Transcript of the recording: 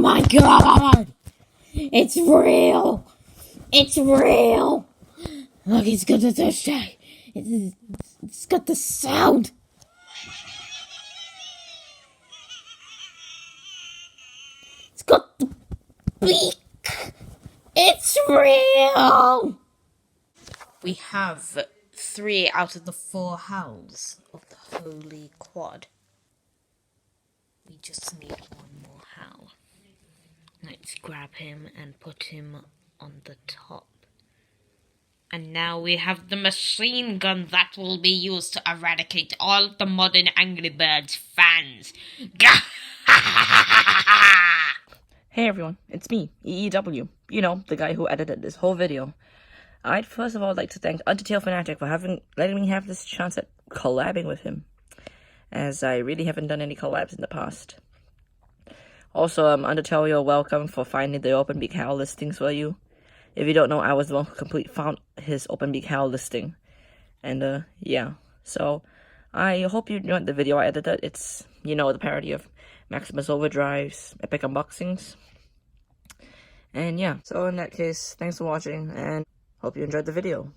my god! It's real! It's real! Look, it's got the touchdown. It's got the sound. It's got the beak. It's real! We have 3 out of the 4 howls of the Holy Quad. We just need one more howl. Let's grab him and put him on the top. And now we have the machine gun that will be used to eradicate all of the modern Angry Birds fans. Hey everyone, it's me, EEW. You know, the guy who edited this whole video. I'd first of all like to thank Undertale Fanatic for letting me have this chance at collabing with him, as I really haven't done any collabs in the past. Also, Undertale, you're welcome for finding the Open Beak Hal listings for you. If you don't know, I was the one who found his Open Beak Hal listing. And, yeah. So, I hope you enjoyed the video I edited. It's, you know, the parody of Maximus Overdrive's epic unboxings. And, yeah. So, in that case, thanks for watching, and hope you enjoyed the video.